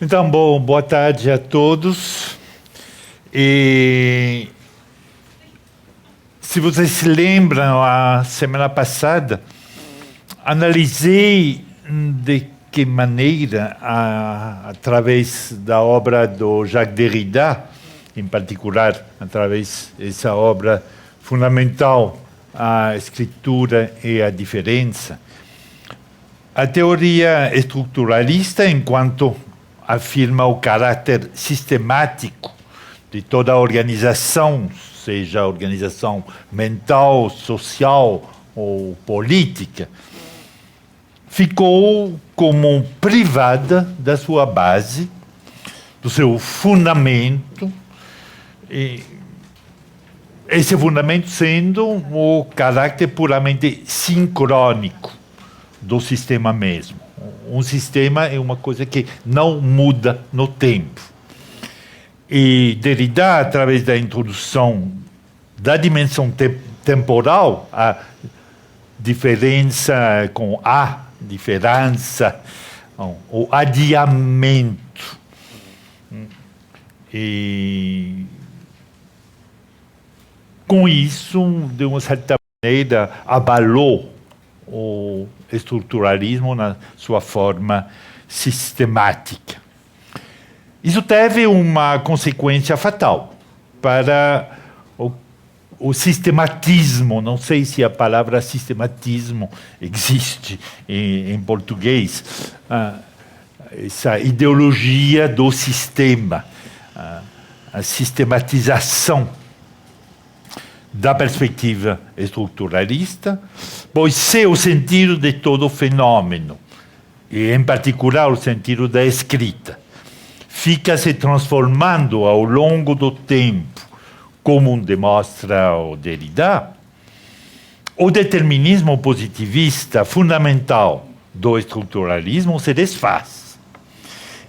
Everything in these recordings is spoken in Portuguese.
Então, boa tarde a todos. E se vocês se lembram, a semana passada, analisei de que maneira, através da obra do Jacques Derrida, em particular, através dessa obra fundamental, a escritura e a diferença, a teoria estruturalista, enquanto afirma o caráter sistemático de toda a organização, seja a organização mental, social ou política, ficou como privada da sua base, do seu fundamento, e esse fundamento sendo o caráter puramente sincrônico do sistema mesmo. Um sistema é uma coisa que não muda no tempo. E Derrida, através da introdução da dimensão temporal, a diferença com a diferença, o adiamento, e com isso, de uma certa maneira, abalou o estruturalismo na sua forma sistemática. Isso teve uma consequência fatal para o sistematismo. Não sei se a palavra sistematismo existe em português. Essa ideologia do sistema, a sistematização da perspectiva estruturalista, pois se o sentido de todo fenômeno, e em particular o sentido da escrita, fica se transformando ao longo do tempo, como demonstra o Derrida, o determinismo positivista fundamental do estruturalismo se desfaz.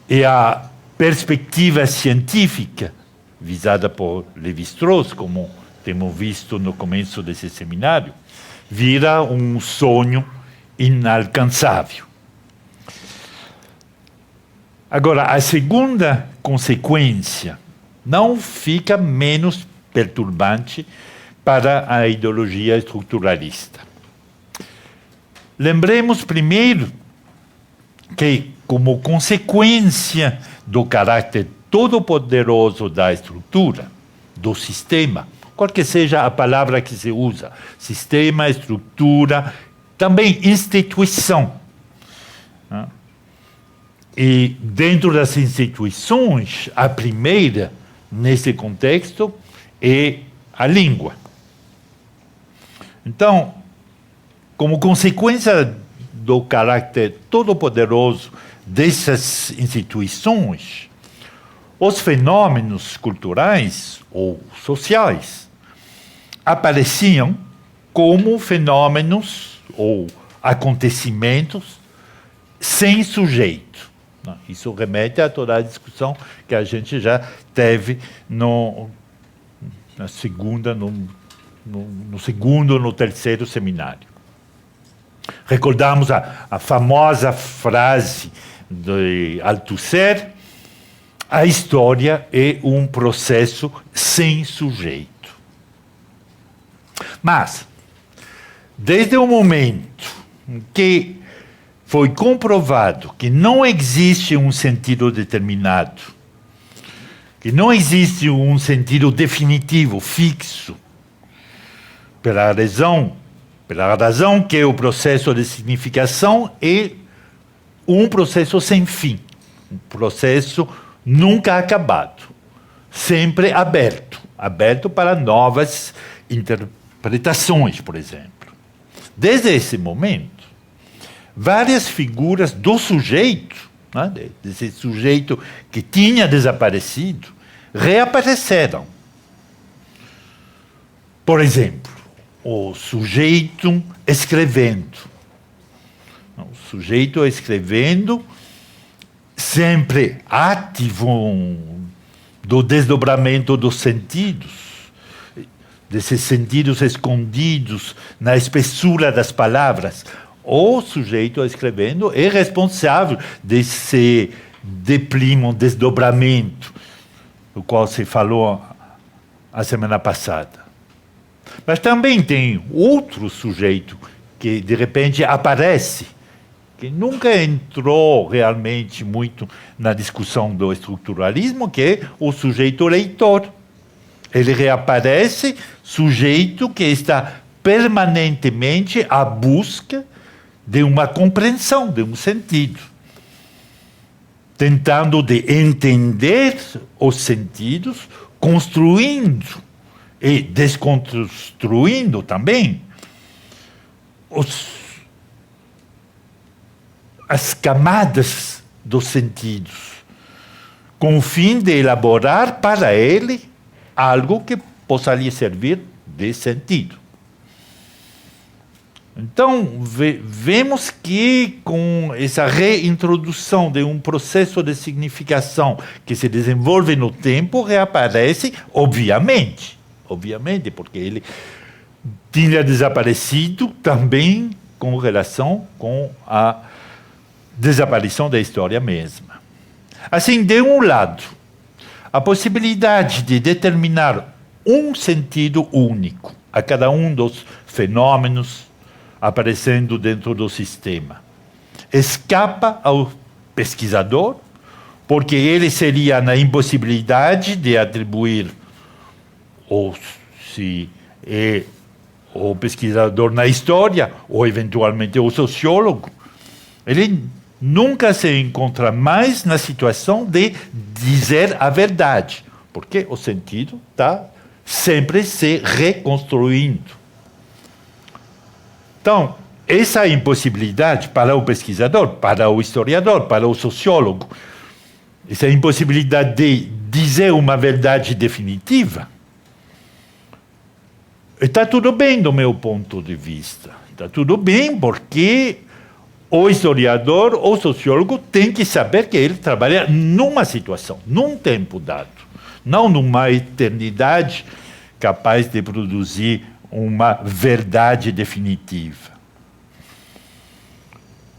E a perspectiva científica, visada por Lévi-Strauss, como temos visto no começo desse seminário, vira um sonho inalcançável. Agora, a segunda consequência não fica menos perturbante para a ideologia estruturalista. Lembremos primeiro que, como consequência do caráter todo-poderoso da estrutura, do sistema, qual que seja a palavra que se usa, sistema, estrutura, também instituição. E dentro das instituições, a primeira, nesse contexto, é a língua. Então, como consequência do caráter todo-poderoso dessas instituições, os fenômenos culturais ou sociais apareciam como fenômenos ou acontecimentos sem sujeito. Isso remete a toda a discussão que a gente já teve no segundo, no terceiro seminário. Recordamos a famosa frase de Althusser: a história é um processo sem sujeito. Mas, desde o momento em que foi comprovado que não existe um sentido determinado, que não existe um sentido definitivo, fixo, pela razão que o processo de significação é um processo sem fim, um processo nunca acabado, sempre aberto para novas interpretações, por exemplo. Desde esse momento, várias figuras do sujeito, desse sujeito que tinha desaparecido, reapareceram. Por exemplo, o sujeito escrevendo. O sujeito escrevendo, sempre ativo do desdobramento dos sentidos, desses sentidos escondidos na espessura das palavras. O sujeito escrevendo é responsável de se um desdobramento, do qual se falou a semana passada. Mas também tem outro sujeito que, de repente, aparece, que nunca entrou realmente muito na discussão do estruturalismo, que é o sujeito leitor. Ele reaparece, sujeito que está permanentemente à busca de uma compreensão, de um sentido. Tentando de entender os sentidos, construindo e desconstruindo também as camadas dos sentidos, com o fim de elaborar para ele algo que possa lhe servir de sentido. Então, vemos que com essa reintrodução de um processo de significação que se desenvolve no tempo, reaparece, obviamente, porque ele tinha desaparecido também com relação com a desaparição da história mesma. Assim, de um lado, a possibilidade de determinar um sentido único a cada um dos fenômenos aparecendo dentro do sistema escapa ao pesquisador, porque ele seria na impossibilidade de atribuir, ou se é o pesquisador na história, ou eventualmente o sociólogo, ele nunca se encontra mais na situação de dizer a verdade, porque o sentido está sempre se reconstruindo. Então, essa impossibilidade para o pesquisador, para o historiador, para o sociólogo, essa impossibilidade de dizer uma verdade definitiva, está tudo bem do meu ponto de vista. Está tudo bem porque o historiador, o sociólogo, tem que saber que ele trabalha numa situação, num tempo dado, não numa eternidade capaz de produzir uma verdade definitiva.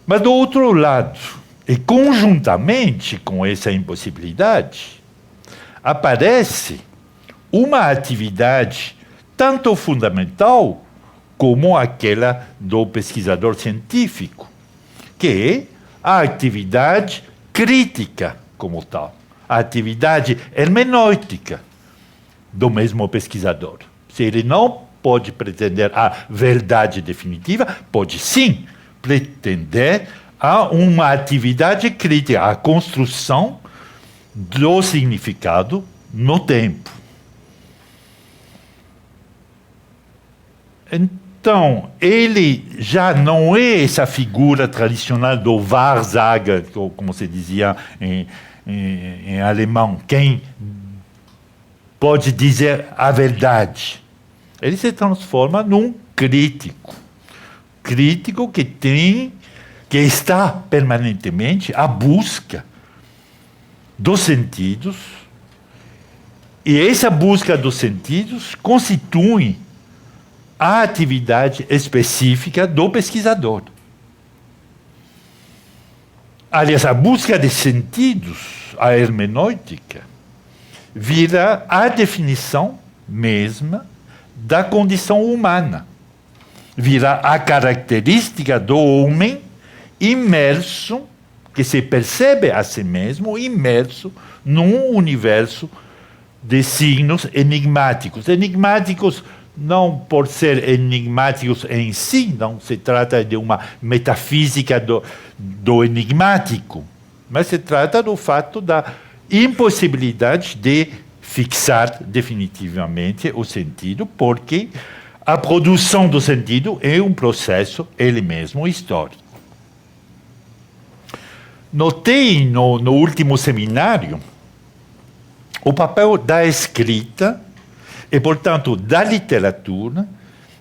Mas, do outro lado, e conjuntamente com essa impossibilidade, aparece uma atividade tanto fundamental como aquela do pesquisador científico, que é a atividade crítica como tal, a atividade hermenêutica do mesmo pesquisador. Se ele não pode pretender a verdade definitiva, pode sim pretender a uma atividade crítica, a construção do significado no tempo. Então, ele já não é essa figura tradicional do Wahrsager, como se dizia em alemão, quem pode dizer a verdade. Ele se transforma num crítico que está permanentemente à busca dos sentidos, e essa busca dos sentidos constitui a atividade específica do pesquisador. Aliás, a busca de sentidos, a hermenêutica, vira a definição mesma da condição humana. Vira a característica do homem imerso, que se percebe a si mesmo imerso num universo de signos enigmáticos. Enigmáticos não por ser enigmáticos em si, não se trata de uma metafísica do enigmático, mas se trata do fato da impossibilidade de fixar definitivamente o sentido, porque a produção do sentido é um processo, ele mesmo, histórico. Notei no último seminário o papel da escrita e, portanto, da literatura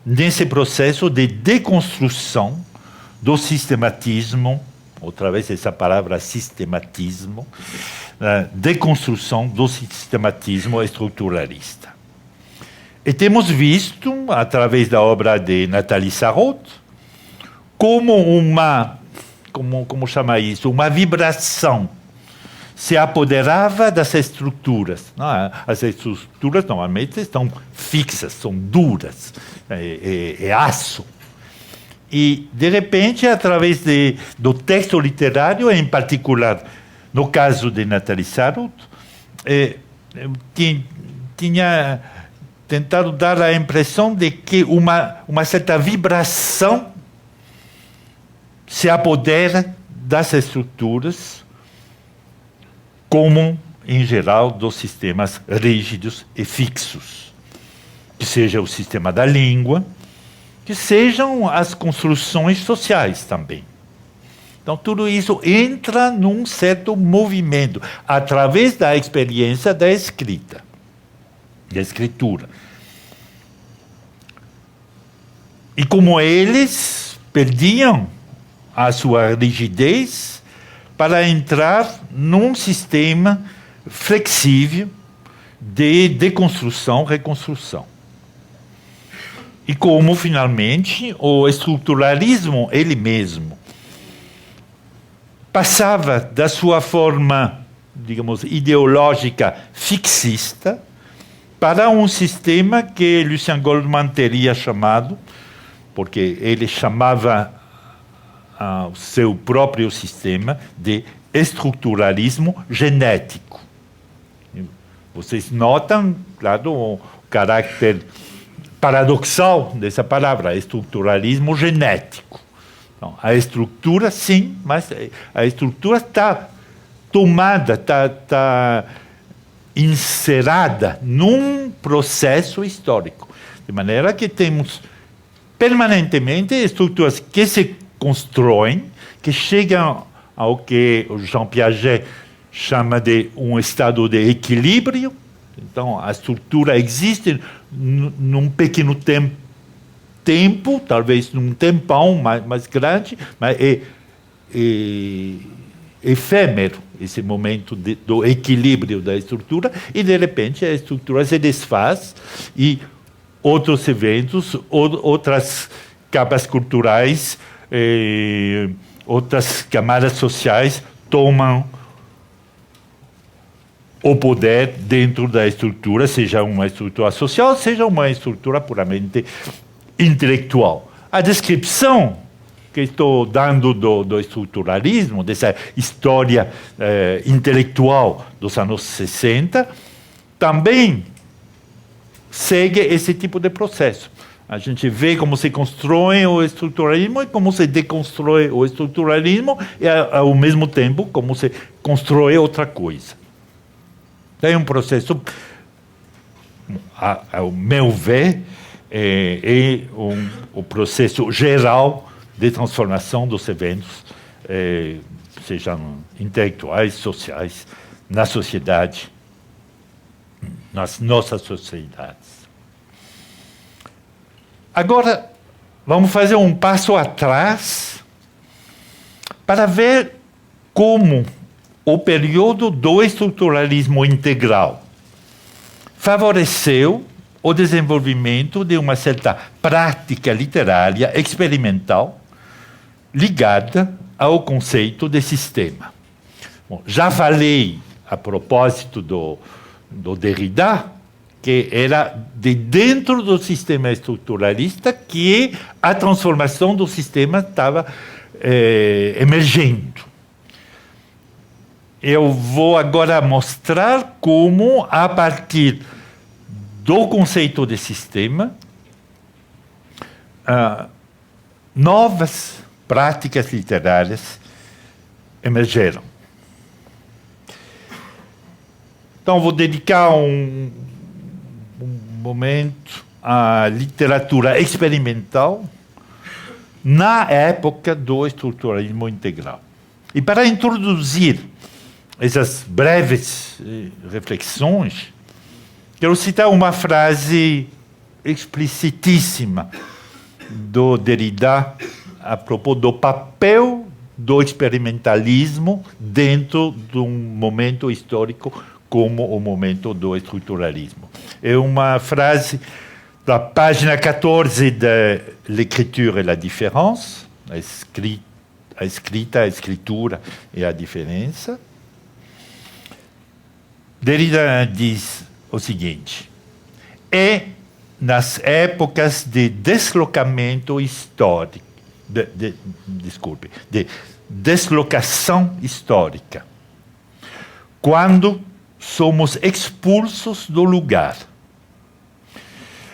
nesse processo de deconstrução do sistematismo, outra vez essa palavra sistematismo, deconstrução do sistematismo estruturalista. E temos visto, através da obra de Nathalie Sarraute, como uma, como chama isso? Uma vibração se apoderava das estruturas. Não, as estruturas normalmente estão fixas, são duras, é aço. E, de repente, através do texto literário, em particular, no caso de Nathalie Sarraut, tinha tentado dar a impressão de que uma certa vibração se apodera das estruturas, como, em geral, dos sistemas rígidos e fixos, que seja o sistema da língua, que sejam as construções sociais também. Então, tudo isso entra num certo movimento, através da experiência da escrita, da escritura. E como eles perdiam a sua rigidez para entrar num sistema flexível de deconstrução, reconstrução. E como, finalmente, o estruturalismo, ele mesmo, passava da sua forma, digamos, ideológica fixista para um sistema que Lucien Goldman teria chamado, porque ele chamava o seu próprio sistema de estruturalismo genético. Vocês notam, claro, o caráter paradoxal dessa palavra, estruturalismo genético. Então, a estrutura, sim, mas a estrutura está tomada, está inserada num processo histórico. De maneira que temos permanentemente estruturas que se constroem, que chegam ao que o Jean Piaget chama de um estado de equilíbrio. Então, a estrutura existe num pequeno tempo, talvez num tempão mais grande, mas é efêmero esse momento do equilíbrio da estrutura, e de repente a estrutura se desfaz e outros eventos, outras capas culturais, outras camadas sociais tomam o poder dentro da estrutura, seja uma estrutura social, seja uma estrutura puramente intelectual. A descrição que estou dando do estruturalismo, dessa história intelectual dos anos 60, também segue esse tipo de processo. A gente vê como se constrói o estruturalismo e como se deconstrói o estruturalismo, e, ao mesmo tempo, como se constrói outra coisa. É um processo, ao meu ver, o processo geral de transformação dos eventos, sejam intelectuais, sociais, na sociedade, nas nossas sociedades. Agora, vamos fazer um passo atrás para ver como o período do estruturalismo integral favoreceu o desenvolvimento de uma certa prática literária experimental ligada ao conceito de sistema. Bom, já falei, a propósito do Derrida, que era de dentro do sistema estruturalista que a transformação do sistema estava emergindo. Eu vou agora mostrar como, a partir do conceito de sistema, novas práticas literárias emergeram. Então, vou dedicar um momento à literatura experimental na época do estruturalismo integral. E para introduzir essas breves reflexões, quero citar uma frase explicitíssima do Derrida a propósito do papel do experimentalismo dentro de um momento histórico como o momento do estruturalismo. É uma frase da página 14 de L'écriture et la différence, a escritura e a diferença. Derrida diz o seguinte: é nas épocas de deslocamento histórico, de deslocação histórica, quando somos expulsos do lugar,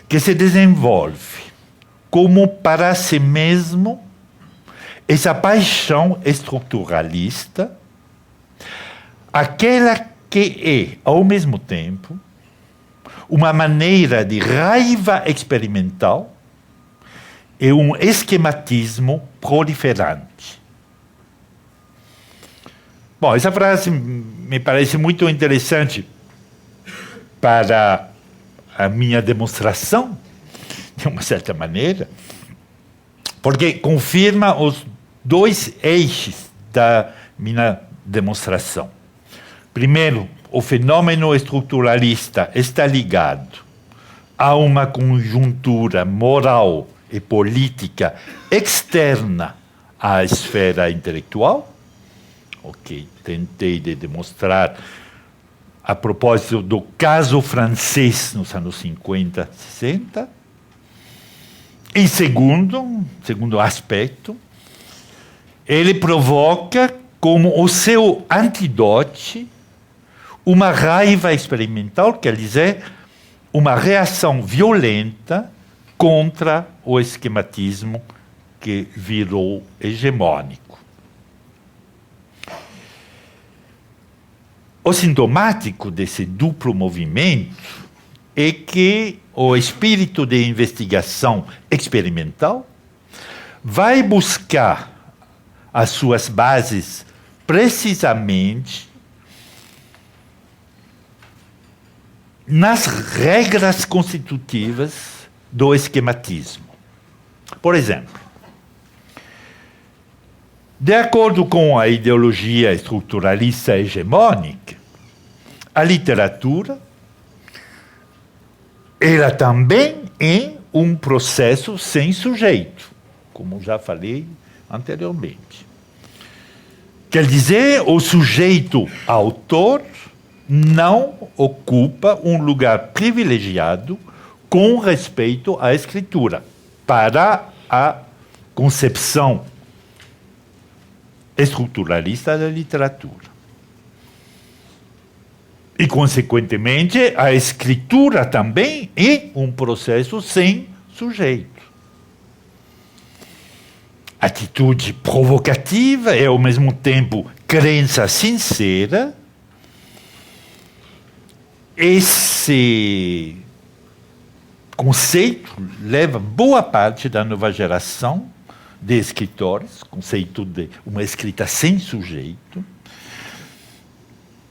que se desenvolve como para si mesmo essa paixão estruturalista, aquela que é, ao mesmo tempo, uma maneira de raiva experimental e um esquematismo proliferante. Bom, essa frase me parece muito interessante para a minha demonstração, de uma certa maneira, porque confirma os dois eixos da minha demonstração. Primeiro, o fenômeno estruturalista está ligado a uma conjuntura moral e política externa à esfera intelectual, o que tentei de demonstrar a propósito do caso francês nos anos 50, 60. E segundo aspecto, ele provoca como o seu antídoto uma raiva experimental, quer dizer, uma reação violenta contra o esquematismo que virou hegemônico. O sintomático desse duplo movimento é que o espírito de investigação experimental vai buscar as suas bases precisamente nas regras constitutivas do esquematismo. Por exemplo, de acordo com a ideologia estruturalista hegemônica, a literatura ela também é um processo sem sujeito, como já falei anteriormente. Quer dizer, o sujeito autor não ocupa um lugar privilegiado com respeito à escritura, para a concepção estruturalista da literatura. E, consequentemente, a escritura também é um processo sem sujeito. Atitude provocativa e, ao mesmo tempo, crença sincera. Esse conceito leva boa parte da nova geração de escritores, conceito de uma escrita sem sujeito.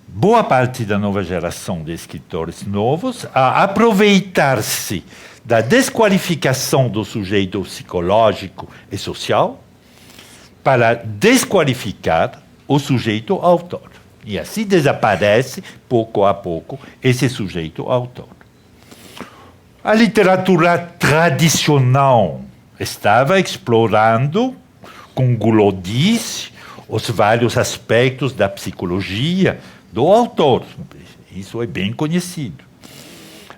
Boa parte da nova geração de escritores novos a aproveitar-se da desqualificação do sujeito psicológico e social para desqualificar o sujeito autor. E assim desaparece, pouco a pouco, esse sujeito autor. A literatura tradicional estava explorando com gulodice os vários aspectos da psicologia do autor. Isso é bem conhecido.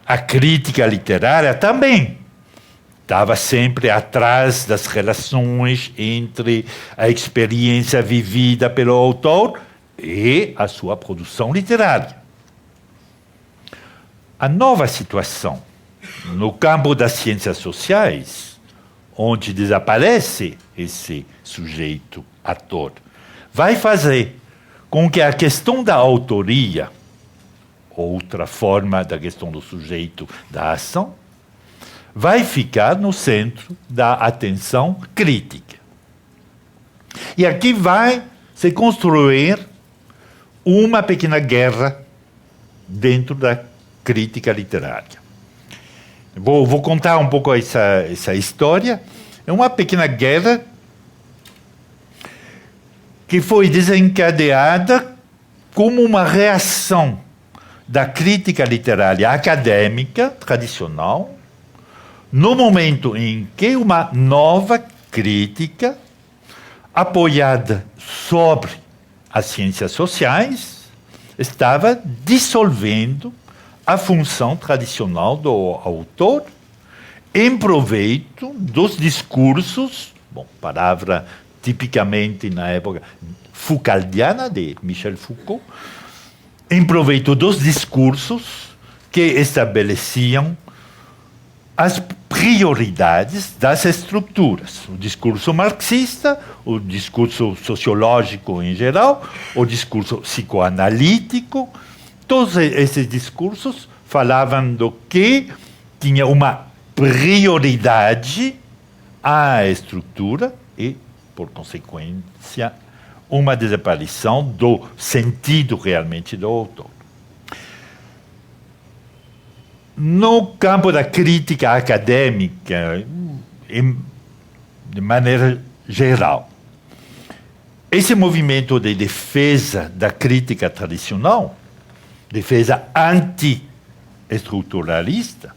A crítica literária também estava sempre atrás das relações entre a experiência vivida pelo autor e a sua produção literária. A nova situação no campo das ciências sociais, onde desaparece esse sujeito ator, vai fazer com que a questão da autoria, outra forma da questão do sujeito da ação, vai ficar no centro da atenção crítica. E aqui vai se construir uma pequena guerra dentro da crítica literária. Vou contar um pouco essa história. É uma pequena guerra que foi desencadeada como uma reação da crítica literária acadêmica tradicional, no momento em que uma nova crítica, apoiada sobre as ciências sociais, estava dissolvendo a função tradicional do autor em proveito dos discursos, palavra tipicamente na época Foucauldiana, de Michel Foucault, em proveito dos discursos que estabeleciam as prioridades das estruturas. O discurso marxista, o discurso sociológico em geral, o discurso psicoanalítico, todos esses discursos falavam do que tinha uma prioridade à estrutura e, por consequência, uma desaparição do sentido realmente do autor. No campo da crítica acadêmica, de maneira geral, esse movimento de defesa da crítica tradicional, defesa anti-estruturalista,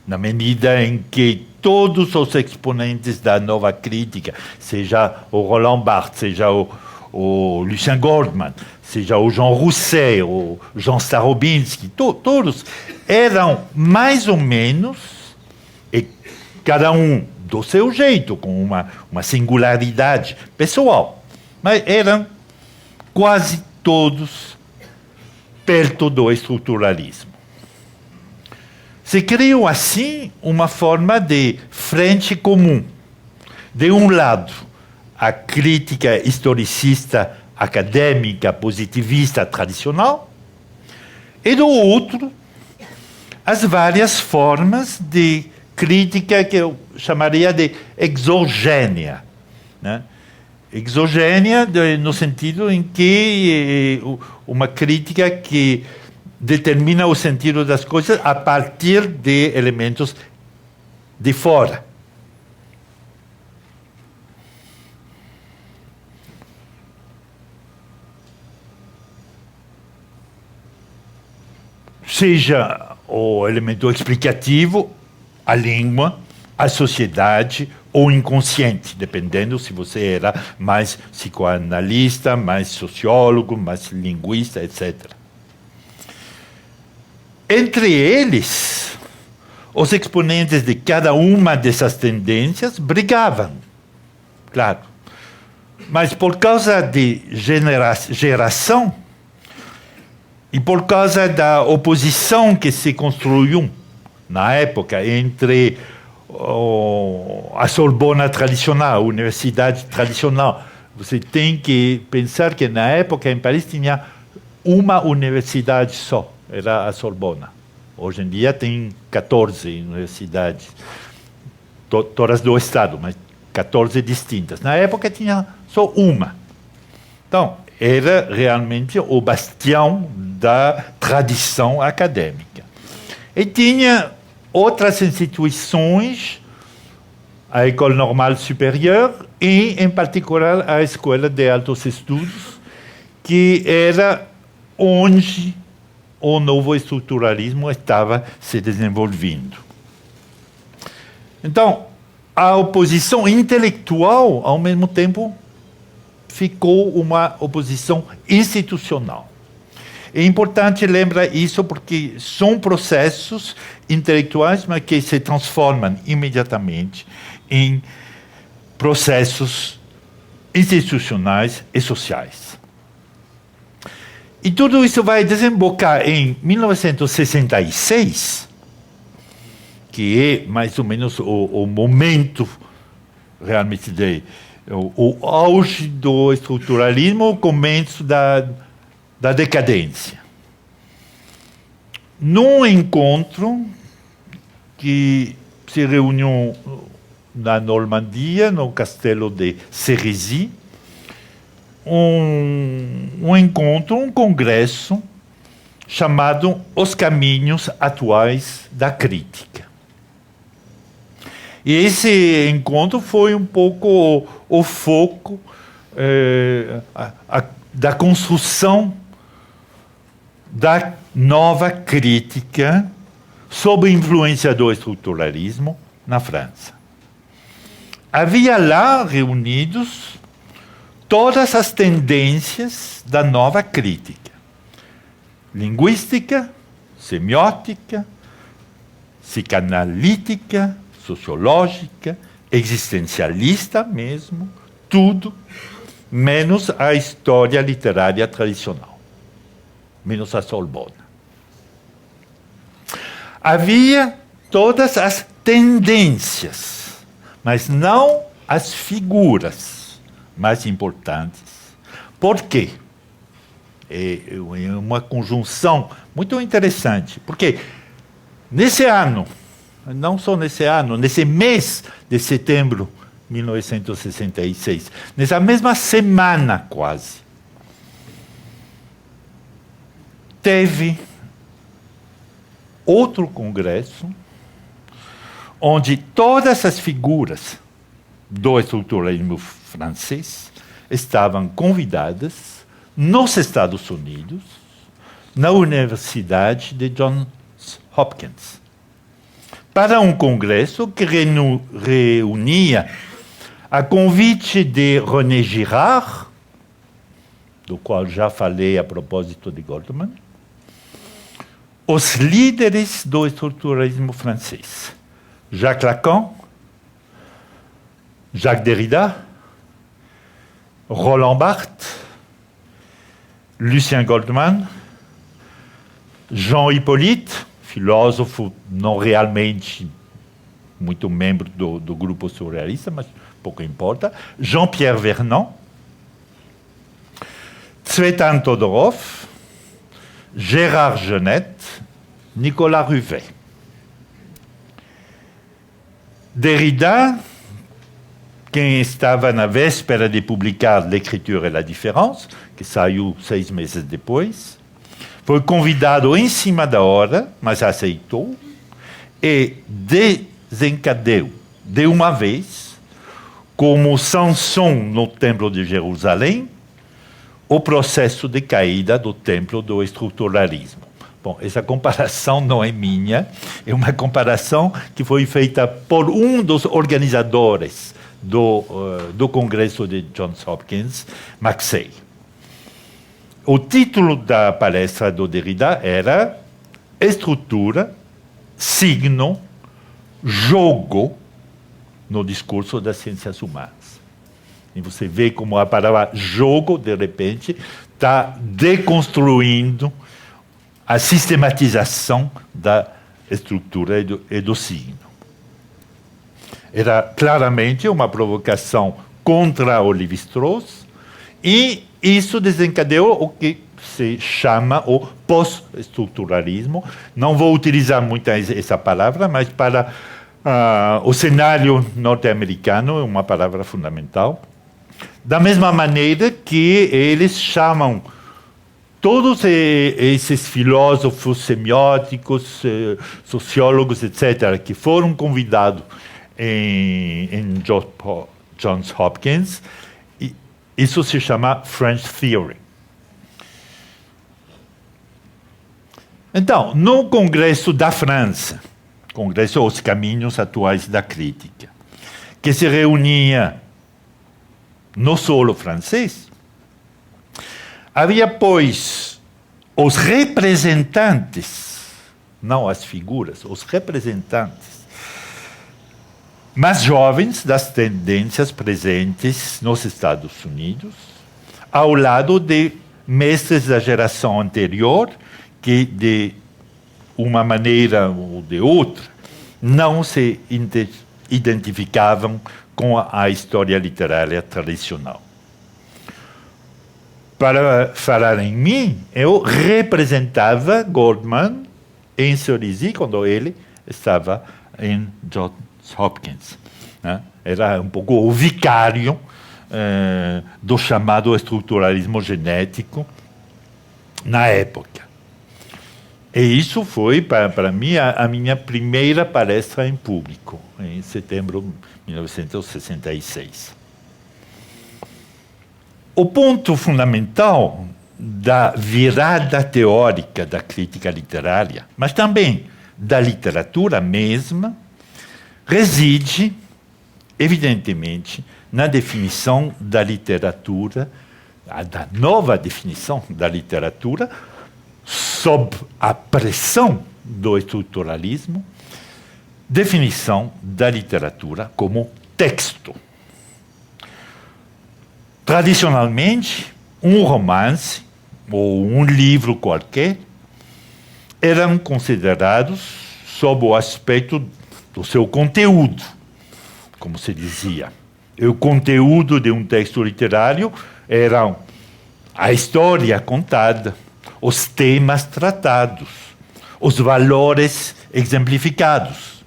na medida em que todos os exponentes da nova crítica, seja o Roland Barthes, seja o Lucien Goldman, seja o Jean Rousset, o Jean Starobinski, todos eram mais ou menos, e cada um do seu jeito, com uma singularidade pessoal, mas eram quase todos perto do estruturalismo. Se criou assim uma forma de frente comum. De um lado, a crítica historicista, acadêmica, positivista, tradicional, e do outro, as várias formas de crítica que eu chamaria de exogênia, né? Exogênia no sentido em que uma crítica que determina o sentido das coisas a partir de elementos de fora. Seja o elemento explicativo, a língua, a sociedade ou inconsciente, dependendo se você era mais psicoanalista, mais sociólogo, mais linguista, etc. Entre eles, os exponentes de cada uma dessas tendências brigavam, claro. Mas por causa de geração e por causa da oposição que se construiu na época entre a Sorbona tradicional, a universidade tradicional, você tem que pensar que na época em Paris tinha uma universidade só, era a Sorbona. Hoje em dia tem 14 universidades, todas do Estado, mas 14 distintas. Na época tinha só uma. Então, era realmente o bastião da tradição acadêmica. E tinha outras instituições, a École Normale Supérieure e, em particular, a Escola de Altos Estudos, que era onde o novo estruturalismo estava se desenvolvendo. Então, a oposição intelectual, ao mesmo tempo, ficou uma oposição institucional. É importante lembrar isso porque são processos intelectuais, mas que se transformam imediatamente em processos institucionais e sociais. E tudo isso vai desembocar em 1966, que é mais ou menos o momento realmente o auge do estruturalismo, o começo da decadência. Num encontro que se reuniu na Normandia, no castelo de Cerisy, um encontro, um congresso chamado Os Caminhos Atuais da Crítica. E esse encontro foi um pouco o foco da construção da nova crítica sob a influência do estruturalismo na França. Havia lá reunidos todas as tendências da nova crítica. linguística, semiótica, psicanalítica, sociológica, existencialista mesmo, tudo, menos a história literária tradicional, menos a Sorbona. Havia todas as tendências, mas não as figuras mais importantes. Por quê? É uma conjunção muito interessante, porque nesse ano, não só nesse ano, nesse mês de setembro de 1966, nessa mesma semana quase, teve outro congresso onde todas as figuras do estruturalismo francês estavam convidadas nos Estados Unidos, na Universidade de Johns Hopkins, para um congresso que reunia, a convite de René Girard, do qual já falei a propósito de Goldman, os líderes do estruturalismo francês. Jacques Lacan, Jacques Derrida, Roland Barthes, Lucien Goldman, Jean Hippolyte, filósofo não realmente muito membro do grupo surrealista, mas pouco importa, Jean-Pierre Vernant, Tsvetan Todorov, Gérard Genette, Nicolas Ruvet. Derrida, quem estava na véspera de publicar L'écriture et la différence, que saiu 6 meses depois, foi convidado em cima da hora, mas aceitou, e desencadeou de uma vez, como Samson no Templo de Jerusalém, o processo de caída do templo do estruturalismo. Bom, essa comparação não é minha, é uma comparação que foi feita por um dos organizadores do Congresso de Johns Hopkins, Maxey. O título da palestra do Derrida era Estrutura, Signo, Jogo no discurso das ciências humanas. E você vê como a palavra jogo, de repente, está deconstruindo a sistematização da estrutura e do signo. Era claramente uma provocação contra o Lévi-Strauss, e isso desencadeou o que se chama o pós-estruturalismo. Não vou utilizar muito essa palavra, mas para o cenário norte-americano é uma palavra fundamental. Da mesma maneira que eles chamam todos esses filósofos semióticos, sociólogos, etc., que foram convidados em Johns Hopkins, isso se chama French Theory. Então, no Congresso da França, Congresso Os Caminhos Atuais da Crítica, que se reunia no solo francês, havia, pois, os representantes, não as figuras, os representantes mais jovens das tendências presentes nos Estados Unidos, ao lado de mestres da geração anterior, que de uma maneira ou de outra não se identificavam com a história literária tradicional. Para falar em mim, eu representava Goldman em Cerisy, quando ele estava em Johns Hopkins. Né? Era um pouco o vicário do chamado estruturalismo genético na época. E isso foi, para mim, a minha primeira palestra em público, em setembro de 1966. O ponto fundamental da virada teórica da crítica literária, mas também da literatura mesma, reside, evidentemente, na definição da literatura, da nova definição da literatura, sob a pressão do estruturalismo, definição da literatura como texto. Tradicionalmente, um romance ou um livro qualquer eram considerados sob o aspecto do seu conteúdo, como se dizia. E o conteúdo de um texto literário eram a história contada, os temas tratados, os valores exemplificados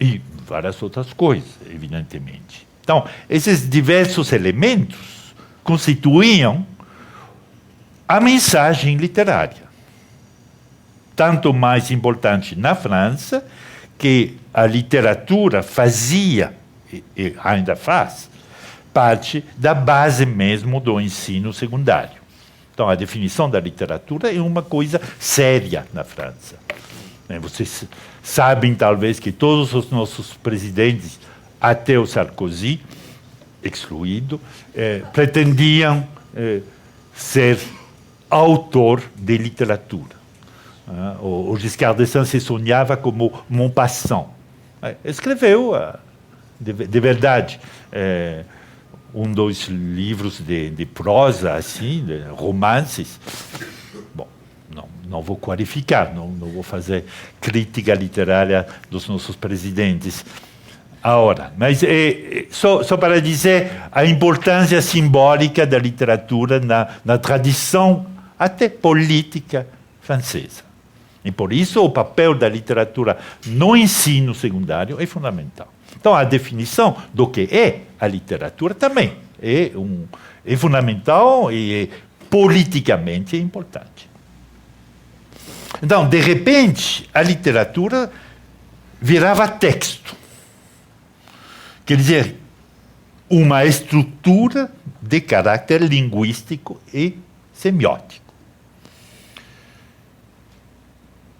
e várias outras coisas, evidentemente. Então, esses diversos elementos constituíam a mensagem literária. Tanto mais importante na França, que a literatura fazia, e ainda faz, parte da base mesmo do ensino secundário. Então, a definição da literatura é uma coisa séria na França. Vocês sabem, talvez, que todos os nossos presidentes, até o Sarkozy, excluído, pretendiam ser autor de literatura. O Giscard d'Estaing se sonhava como Maupassant. Escreveu, de verdade, dois livros de prosa, assim, de romances. Bom, não vou qualificar, não vou fazer crítica literária dos nossos presidentes. Agora, mas só para dizer a importância simbólica da literatura na tradição até política francesa. E por isso o papel da literatura no ensino secundário é fundamental. Então a definição do que é a literatura também é fundamental e politicamente importante. Então, de repente, a literatura virava texto. Quer dizer, uma estrutura de caráter linguístico e semiótico.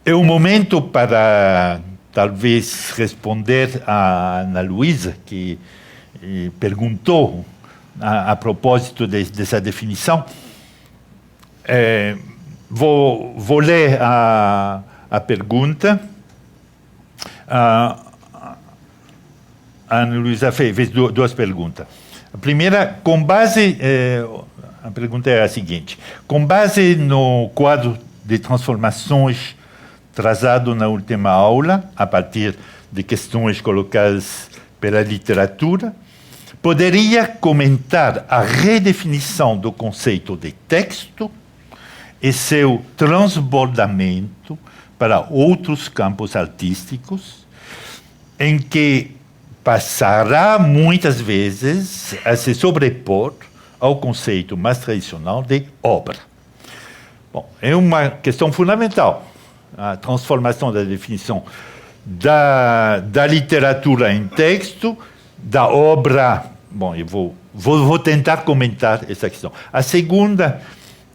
É um momento para, talvez, responder a Ana Luísa, que perguntou a propósito dessa definição. Vou ler a pergunta. A Ana Luísa fez duas perguntas. A primeira, a pergunta é a seguinte: com base no quadro de transformações trazado na última aula, a partir de questões colocadas pela literatura, poderia comentar a redefinição do conceito de texto e seu transbordamento para outros campos artísticos, em que passará muitas vezes a se sobrepor ao conceito mais tradicional de obra. Bom, é uma questão fundamental, a transformação da definição da literatura em texto, da obra. Bom, eu vou tentar comentar essa questão. A segunda,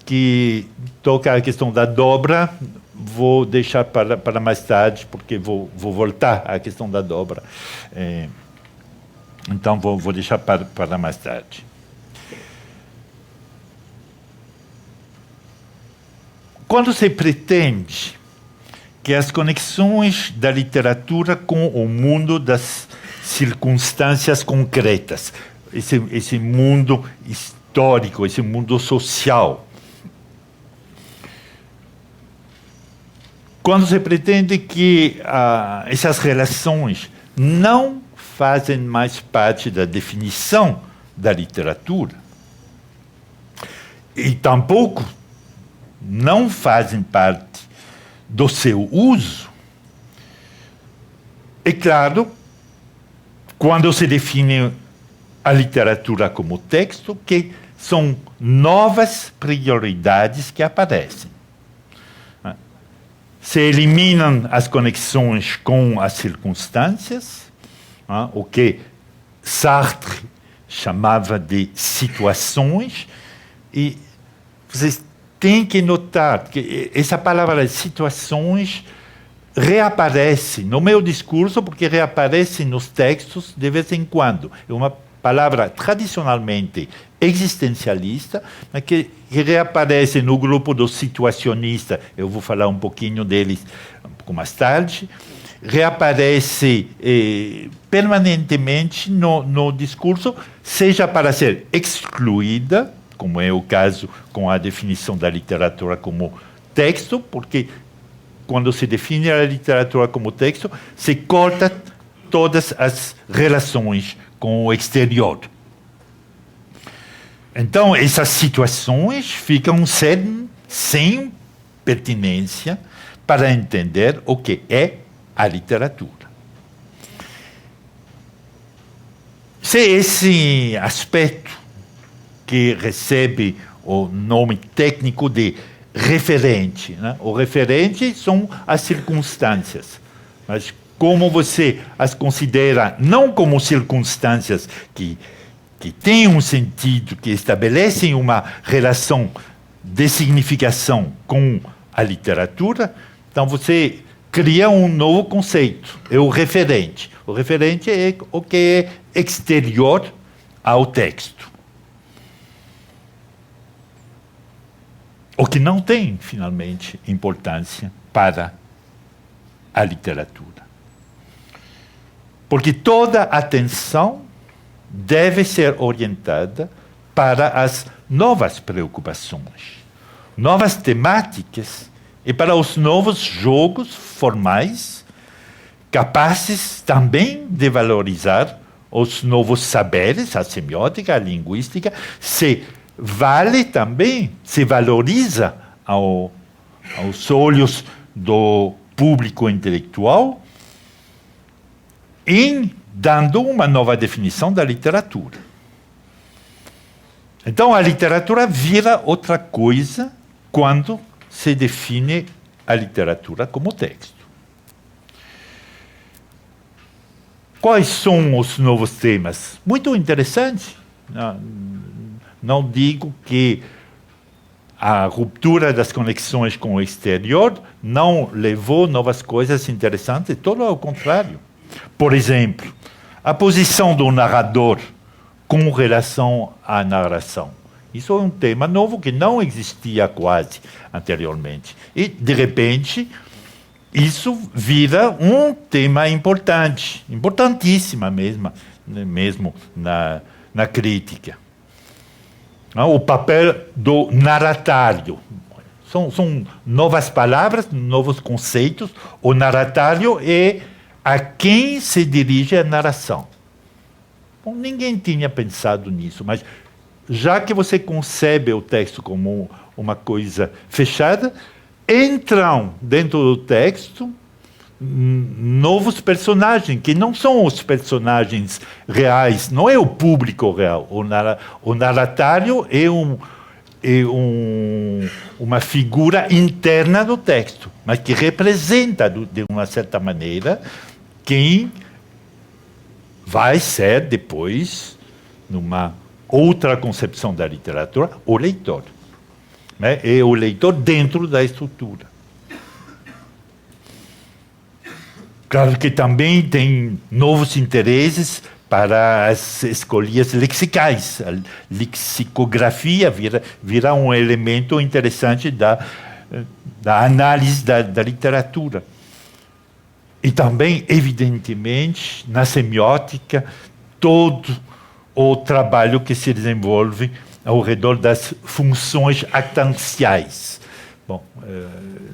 que toca a questão da dobra, vou deixar para mais tarde, porque vou voltar à questão da dobra. Então, vou deixar para mais tarde. Quando se pretende que as conexões da literatura com o mundo das circunstâncias concretas, esse mundo histórico, esse mundo social, quando se pretende que essas relações não fazem mais parte da definição da literatura e tampouco não fazem parte do seu uso, é claro, quando se define a literatura como texto, que são novas prioridades que aparecem. Se eliminam as conexões com as circunstâncias, o que Sartre chamava de situações, e vocês têm que notar que essa palavra situações reaparece no meu discurso, porque reaparece nos textos de vez em quando. É uma palavra tradicionalmente existencialista, mas que reaparece no grupo dos situacionistas. Eu vou falar um pouquinho deles um pouco mais tarde. Reaparece permanentemente no discurso, seja para ser excluída, como é o caso com a definição da literatura como texto, porque quando se define a literatura como texto, se corta todas as relações com o exterior. Então, essas situações ficam sem pertinência para entender o que é a literatura. Se esse aspecto que recebe o nome técnico de referente, né? O referente são as circunstâncias, mas como você as considera não como circunstâncias que têm um sentido, que estabelecem uma relação de significação com a literatura, então você cria um novo conceito, é o referente. O referente é o que é exterior ao texto. O que não tem, finalmente, importância para a literatura. Porque toda atenção deve ser orientada para as novas preocupações, novas temáticas e para os novos jogos formais, capazes também de valorizar os novos saberes, a semiótica, a linguística, se valoriza aos olhos do público intelectual, em dando uma nova definição da literatura. Então, a literatura vira outra coisa quando se define a literatura como texto. Quais são os novos temas? Muito interessante. Não digo que a ruptura das conexões com o exterior não levou novas coisas interessantes, todo ao contrário. Por exemplo, a posição do narrador com relação à narração. Isso é um tema novo que não existia quase anteriormente. E, de repente, isso vira um tema importante, importantíssimo mesmo na crítica. O papel do narratário. São novas palavras, novos conceitos. O narratário é a quem se dirige a narração. Bom, ninguém tinha pensado nisso, mas já que você concebe o texto como uma coisa fechada, entram dentro do texto novos personagens, que não são os personagens reais, não é o público real. O narratário é uma figura interna do texto, mas que representa, de uma certa maneira, quem vai ser depois, numa outra concepção da literatura, o leitor. Né? É o leitor dentro da estrutura. Claro que também tem novos interesses para as escolhas lexicais. A lexicografia vira um elemento interessante da análise da literatura. E também, evidentemente, na semiótica, todo o trabalho que se desenvolve ao redor das funções actanciais. Bom,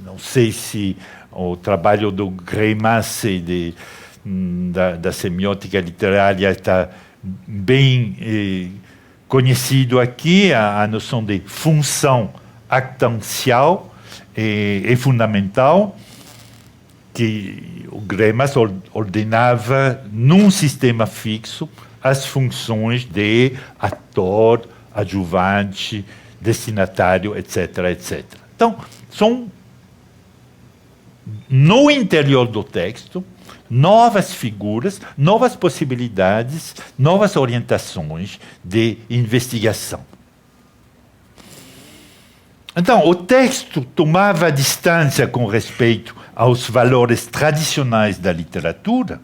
não sei se o trabalho do Greimas da semiótica literária está bem conhecido aqui. A noção de função actancial é fundamental, que o Greimas ordenava num sistema fixo as funções de ator, adjuvante, destinatário, etc., etc. Então, são no interior do texto novas figuras, novas possibilidades, novas orientações de investigação. Então, o texto tomava distância com respeito aos valores tradicionais da literatura,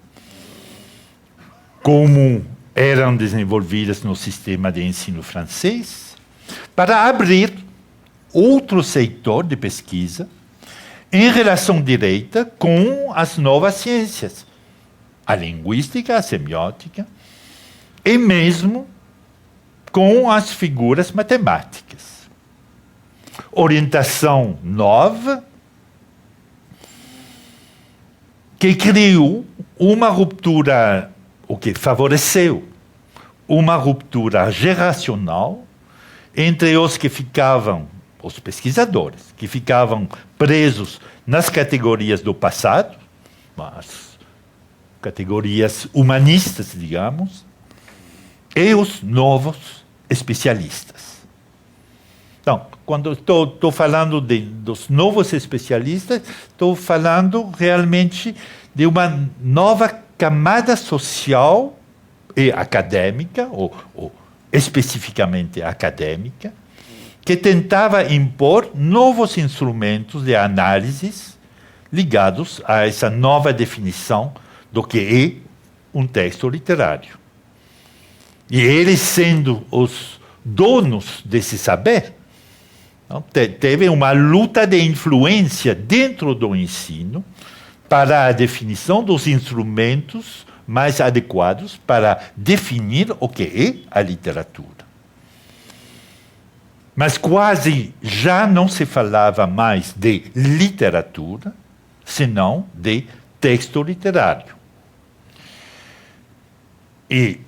como eram desenvolvidas no sistema de ensino francês, para abrir outro setor de pesquisa em relação direta com as novas ciências, a linguística, a semiótica, e mesmo com as figuras matemáticas. Orientação nova que criou uma ruptura, o que favoreceu uma ruptura geracional entre os que ficavam, os pesquisadores, que ficavam presos nas categorias do passado, as categorias humanistas, digamos, e os novos especialistas. Então, quando estou falando dos novos especialistas, estou falando realmente de uma nova camada social e acadêmica, ou especificamente acadêmica, que tentava impor novos instrumentos de análises ligados a essa nova definição do que é um texto literário. E eles, sendo os donos desse saber, então, teve uma luta de influência dentro do ensino para a definição dos instrumentos mais adequados para definir o que é a literatura. Mas quase já não se falava mais de literatura, senão de texto literário. E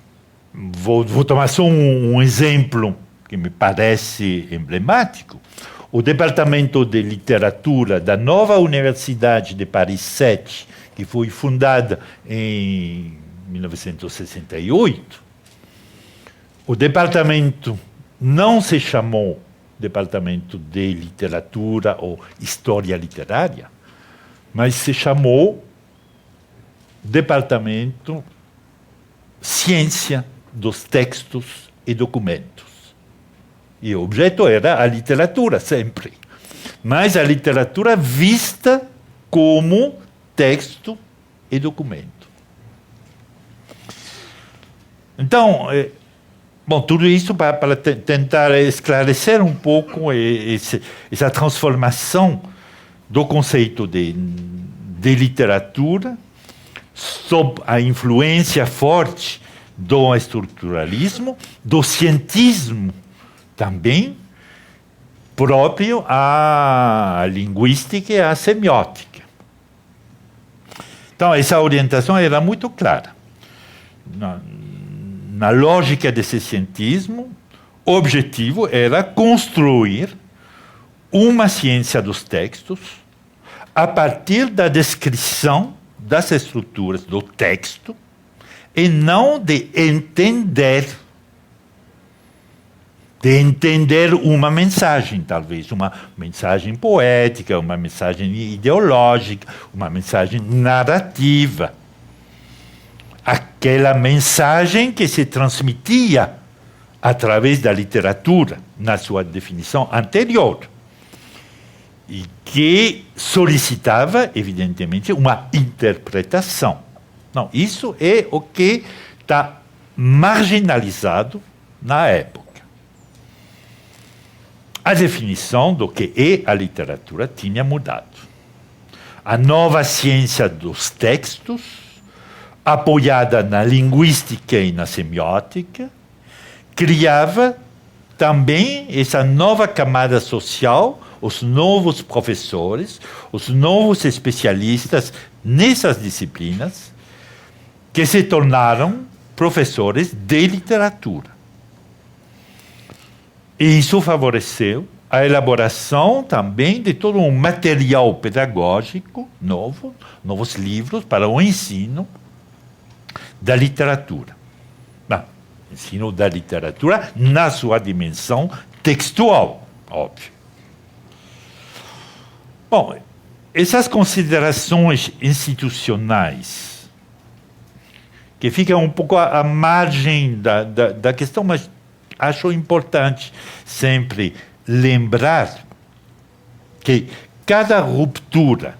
vou tomar só um exemplo que me parece emblemático. O Departamento de Literatura da nova Universidade de Paris 7, que foi fundada em 1968, o departamento não se chamou Departamento de Literatura ou História Literária, mas se chamou Departamento Ciência dos Textos e Documentos. E o objeto era a literatura, sempre. Mas a literatura vista como texto e documento. Então, tudo isso para tentar esclarecer um pouco essa transformação do conceito de literatura sob a influência forte do estruturalismo, do cientismo também, próprio à linguística e à semiótica. Então, essa orientação era muito clara. Na lógica desse cientismo, o objetivo era construir uma ciência dos textos a partir da descrição das estruturas do texto e não de entender uma mensagem, talvez, uma mensagem poética, uma mensagem ideológica, uma mensagem narrativa. Aquela mensagem que se transmitia através da literatura, na sua definição anterior, e que solicitava, evidentemente, uma interpretação. Não, isso é o que está marginalizado na época. A definição do que é a literatura tinha mudado. A nova ciência dos textos, apoiada na linguística e na semiótica, criava também essa nova camada social, os novos professores, os novos especialistas nessas disciplinas, que se tornaram professores de literatura. E isso favoreceu a elaboração também de todo um material pedagógico novo, novos livros para o ensino da literatura. Ensino da literatura na sua dimensão textual, óbvio. Bom, essas considerações institucionais, que ficam um pouco à margem da questão, mas acho importante sempre lembrar que cada ruptura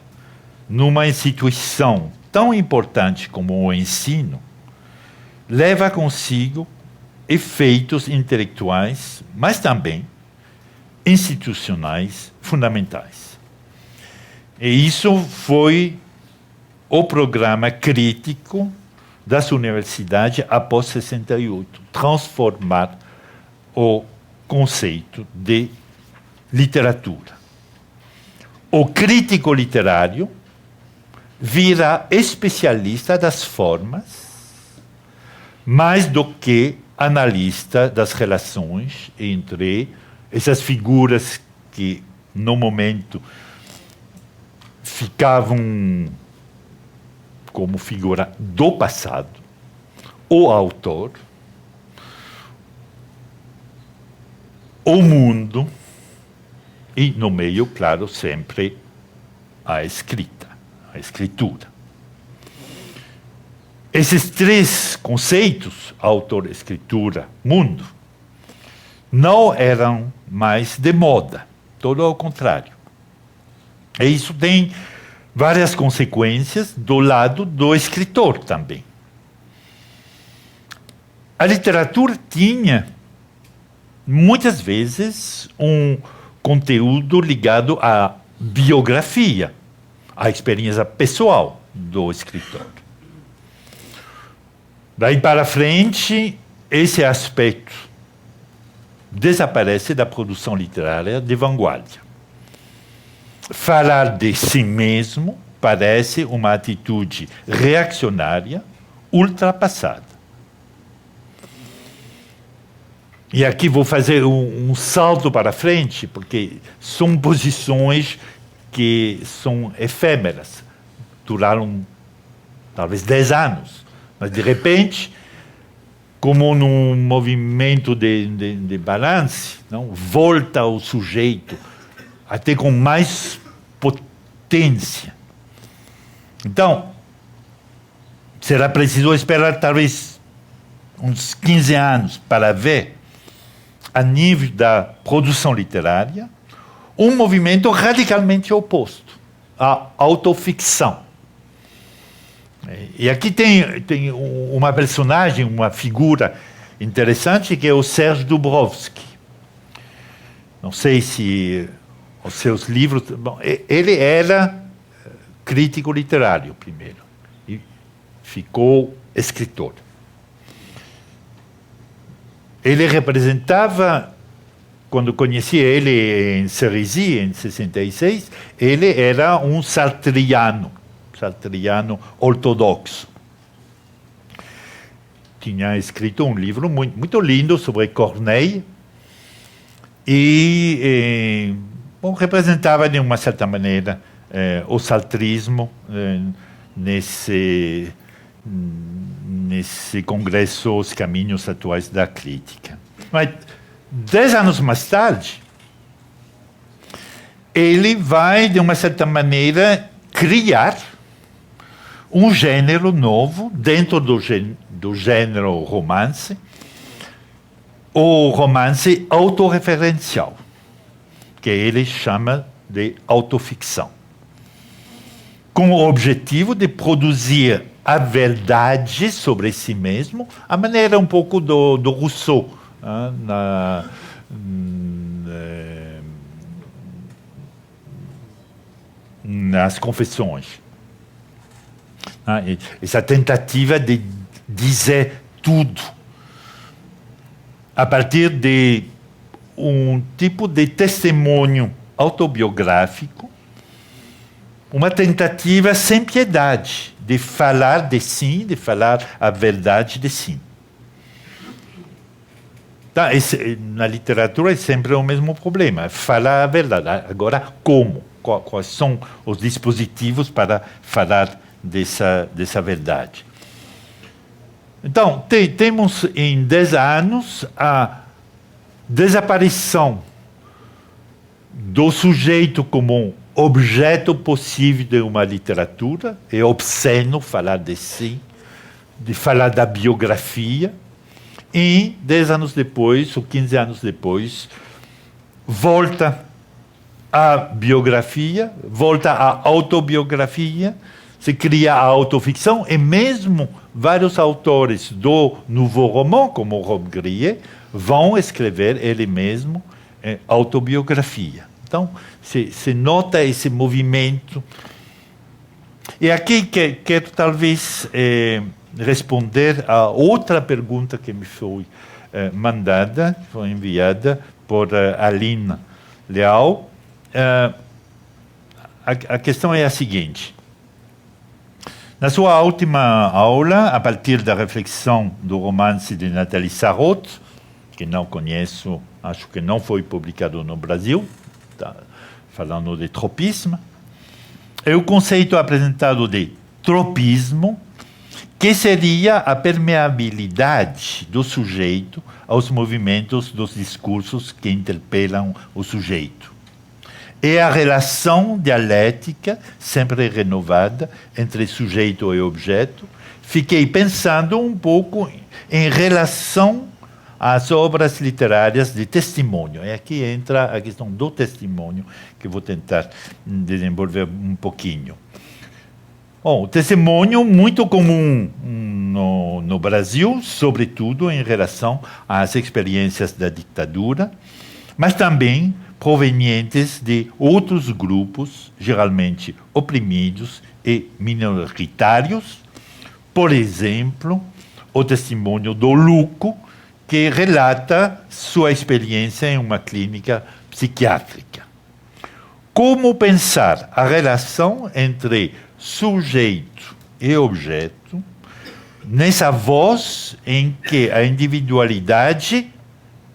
numa instituição tão importante como o ensino leva consigo efeitos intelectuais, mas também institucionais fundamentais. E isso foi o programa crítico das universidades após 68, transformar o conceito de literatura. O crítico literário vira especialista das formas, mais do que analista das relações entre essas figuras que, no momento, ficavam como figura do passado, o autor, o mundo e, no meio, claro, sempre a escrita, a escritura. Esses três conceitos, autor, escritura, mundo, não eram mais de moda, todo ao contrário. E isso tem várias consequências do lado do escritor também. A literatura tinha, muitas vezes, um conteúdo ligado à biografia, à experiência pessoal do escritor. Daí para frente, esse aspecto desaparece da produção literária de vanguarda. Falar de si mesmo parece uma atitude reacionária, ultrapassada. E aqui vou fazer um salto para frente, porque são posições que são efêmeras, duraram talvez 10 anos, mas de repente, como num movimento de balance, não, volta o sujeito, até com mais potência. Então, será preciso esperar talvez uns 15 anos para ver, a nível da produção literária, um movimento radicalmente oposto, a autoficção. E aqui tem uma personagem, uma figura interessante, que é o Serge Dubrovsky. Não sei se os seus livros... Bom, ele era crítico literário primeiro, e ficou escritor. Ele representava, quando conheci ele em Cerisy, em 66, ele era um sartriano ortodoxo. Tinha escrito um livro muito lindo sobre Corneille e representava, de uma certa maneira, o sartrismo nesse congresso Os Caminhos Atuais da Crítica. Mas, 10 anos mais tarde, ele vai, de uma certa maneira, criar um gênero novo dentro do gênero romance, o romance autorreferencial, que ele chama de autoficção, com o objetivo de produzir a verdade sobre si mesmo, a maneira um pouco do Rousseau, nas Confissões. Essa tentativa de dizer tudo a partir de um tipo de testemunho autobiográfico, uma tentativa sem piedade de falar de si, de falar a verdade de si. Então, na literatura é sempre o mesmo problema, falar a verdade. Agora, como? Quais são os dispositivos para falar dessa verdade? Então, temos em 10 anos a desaparição do sujeito como objeto possível de uma literatura. É obsceno falar de si, de falar da biografia. E 10 anos depois, ou 15 anos depois, volta a biografia, volta a autobiografia, se cria a autoficção, e mesmo vários autores do Nouveau Roman, como Rob Grier, vão escrever ele mesmo autobiografia. Então, se nota esse movimento. E aqui quero talvez responder a outra pergunta que me foi mandada, foi enviada por Aline Leal. A questão é a seguinte. Na sua última aula, a partir da reflexão do romance de Nathalie Sarraute, que não conheço, acho que não foi publicado no Brasil, tá falando de tropismo, é o conceito apresentado de tropismo, que seria a permeabilidade do sujeito aos movimentos dos discursos que interpelam o sujeito. É a relação dialética, sempre renovada, entre sujeito e objeto. Fiquei pensando um pouco em relação às obras literárias de testemunho. E aqui entra a questão do testemunho, que vou tentar desenvolver um pouquinho. Bom, o testemunho muito comum no Brasil, sobretudo em relação às experiências da ditadura, mas também provenientes de outros grupos, geralmente oprimidos e minoritários. Por exemplo, o testemunho do Luco, que relata sua experiência em uma clínica psiquiátrica. Como pensar a relação entre sujeito e objeto nessa voz em que a individualidade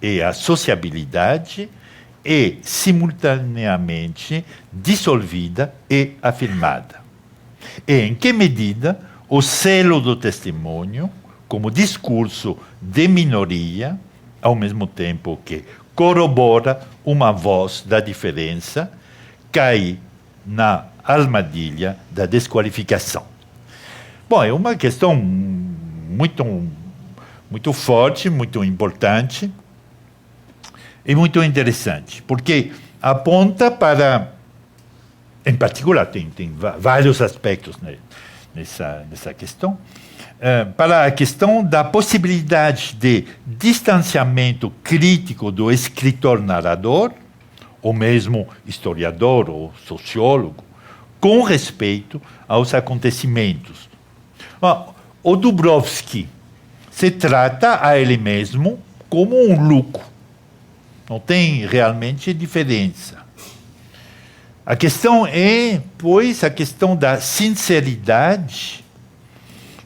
e a sociabilidade é simultaneamente dissolvida e afirmada? E em que medida o selo do testemunho, como discurso de minoria, ao mesmo tempo que corrobora uma voz da diferença, cai na armadilha da desqualificação? Bom, é uma questão muito forte, muito importante e muito interessante, porque aponta para, em particular, tem vários aspectos nessa questão, para a questão da possibilidade de distanciamento crítico do escritor-narrador, ou mesmo historiador ou sociólogo, com respeito aos acontecimentos. O Dubrovsky se trata a ele mesmo como um Luco. Não tem realmente diferença. A questão é, pois, a questão da sinceridade,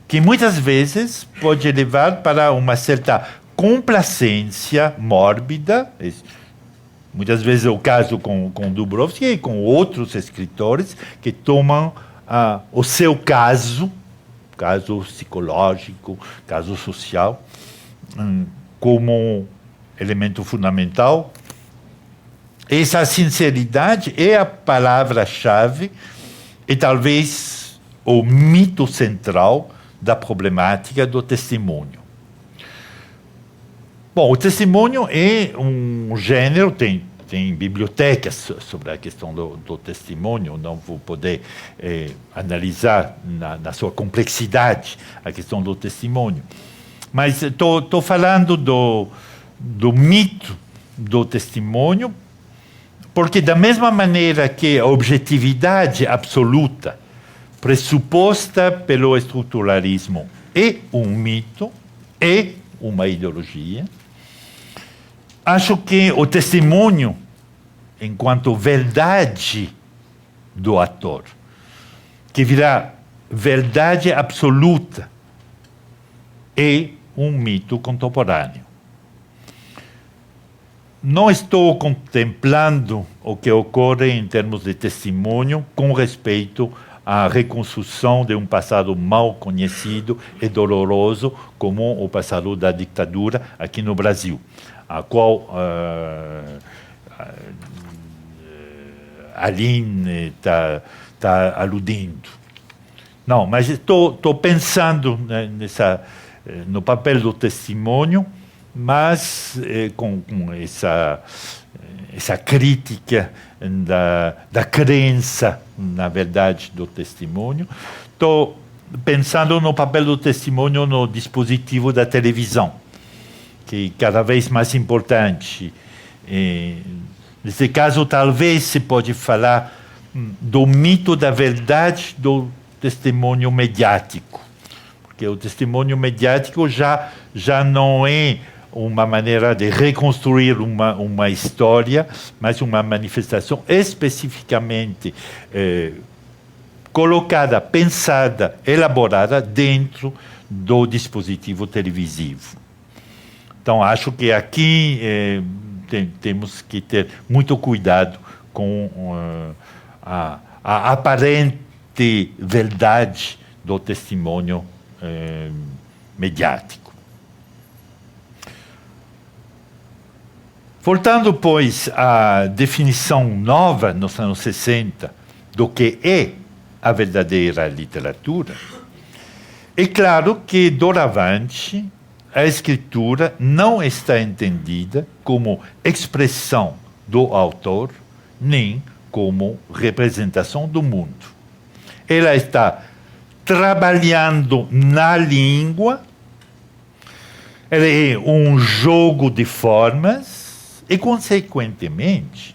que muitas vezes pode levar para uma certa complacência mórbida. Muitas vezes é o caso com Dubrovsky e com outros escritores que tomam o seu caso psicológico, caso social, como elemento fundamental. Essa sinceridade é a palavra-chave e talvez o mito central da problemática do testemunho. Bom, o testemunho é um gênero, tem bibliotecas sobre a questão do testemunho, não vou poder analisar na sua complexidade a questão do testemunho. Mas estou falando do mito do testemunho, porque da mesma maneira que a objetividade absoluta pressuposta pelo estruturalismo é um mito, é uma ideologia, acho que o testemunho, enquanto verdade do ator, que virá verdade absoluta, é um mito contemporâneo. Não estou contemplando o que ocorre em termos de testemunho com respeito à reconstrução de um passado mal conhecido e doloroso, como o passado da ditadura aqui no Brasil, a qual Aline está aludindo. Não, mas estou pensando no papel do testemunho, mas com essa crítica da crença na verdade do testemunho. Estou pensando no papel do testemunho no dispositivo da televisão, que é cada vez mais importante. Nesse caso, talvez se pode falar do mito da verdade do testemunho mediático, porque o testemunho mediático já não é uma maneira de reconstruir uma história, mas uma manifestação especificamente colocada, pensada, elaborada dentro do dispositivo televisivo. Então, acho que aqui temos que ter muito cuidado com a aparente verdade do testemunho mediático. Voltando, pois, à definição nova, nos anos 60, do que é a verdadeira literatura, é claro que, doravante, a escritura não está entendida como expressão do autor, nem como representação do mundo. Ela está trabalhando na língua, ela é um jogo de formas, e, consequentemente,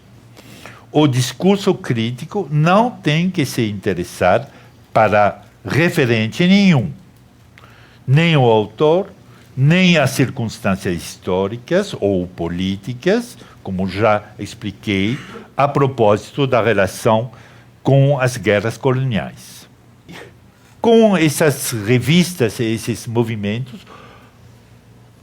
o discurso crítico não tem que se interessar para referente nenhum, nem o autor, nem as circunstâncias históricas ou políticas, como já expliquei, a propósito da relação com as guerras coloniais. Com essas revistas e esses movimentos,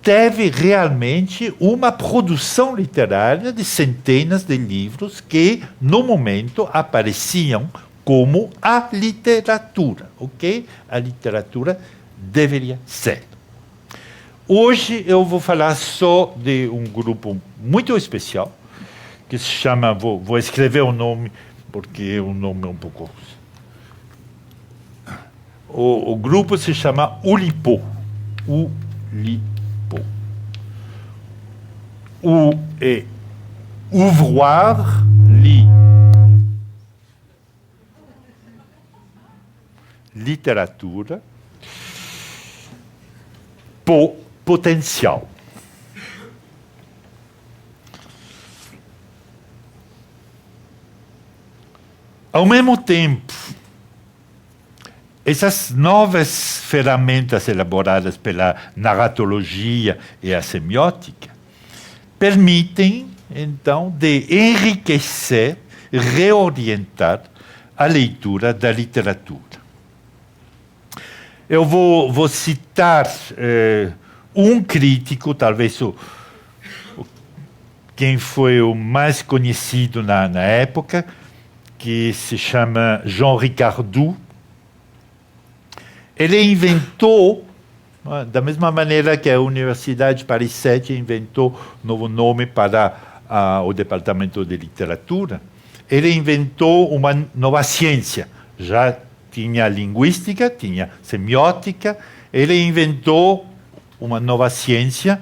teve realmente uma produção literária de centenas de livros que, no momento, apareciam como a literatura, o que a literatura deveria ser. Hoje eu vou falar só de um grupo muito especial, que se chama, vou escrever o nome, porque o nome é um pouco... O grupo se chama Oulipo. Oulipo. O é ouvroir, literatura, potencial. Ao mesmo tempo, essas novas ferramentas elaboradas pela narratologia e a semiótica permitem, então, de enriquecer, reorientar a leitura da literatura. Eu vou citar um crítico, talvez quem foi o mais conhecido na época, que se chama Jean Ricardou. Ele inventou, da mesma maneira que a Universidade de Paris 7 inventou um novo nome para o Departamento de Literatura, ele inventou uma nova ciência. Já tinha linguística, tinha semiótica, ele inventou uma nova ciência.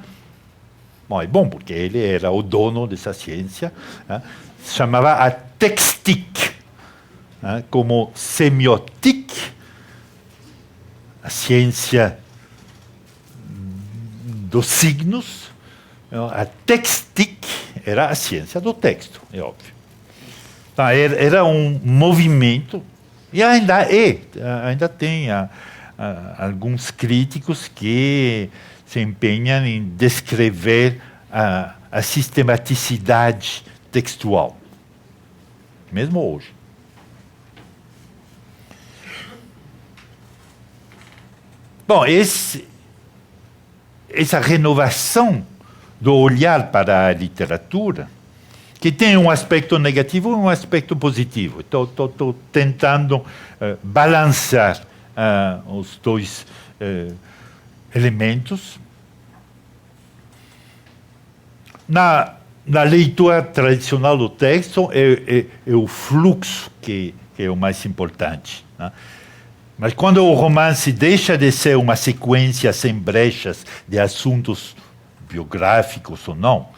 Bom, é bom, porque ele era o dono dessa ciência, se chamava a textique, como semiotique, a ciência dos signos. A textique era a ciência do texto, é óbvio. Então, era um movimento, e ainda tem alguns críticos que se empenham em descrever a sistematicidade textual, mesmo hoje. Bom, essa renovação do olhar para a literatura, que tem um aspecto negativo e um aspecto positivo. Estou tentando balancear os dois elementos. Na leitura tradicional do texto, é o fluxo que é o mais importante, né? Mas quando o romance deixa de ser uma sequência sem brechas de assuntos biográficos ou não,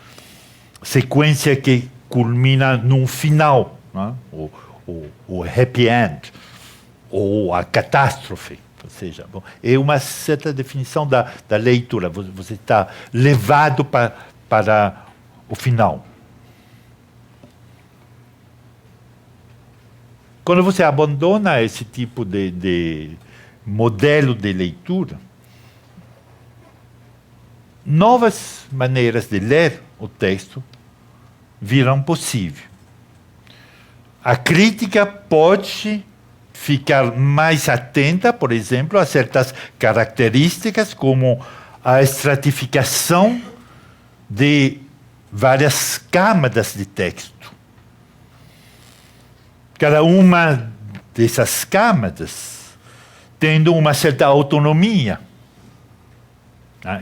sequência que culmina num final, né? O happy end, ou a catástrofe. Ou seja, bom, é uma certa definição da leitura. Você está levado para o final. Quando você abandona esse tipo de modelo de leitura, novas maneiras de ler o texto viram possível. A crítica pode ficar mais atenta, por exemplo, a certas características como a estratificação de várias camadas de texto. Cada uma dessas camadas tendo uma certa autonomia.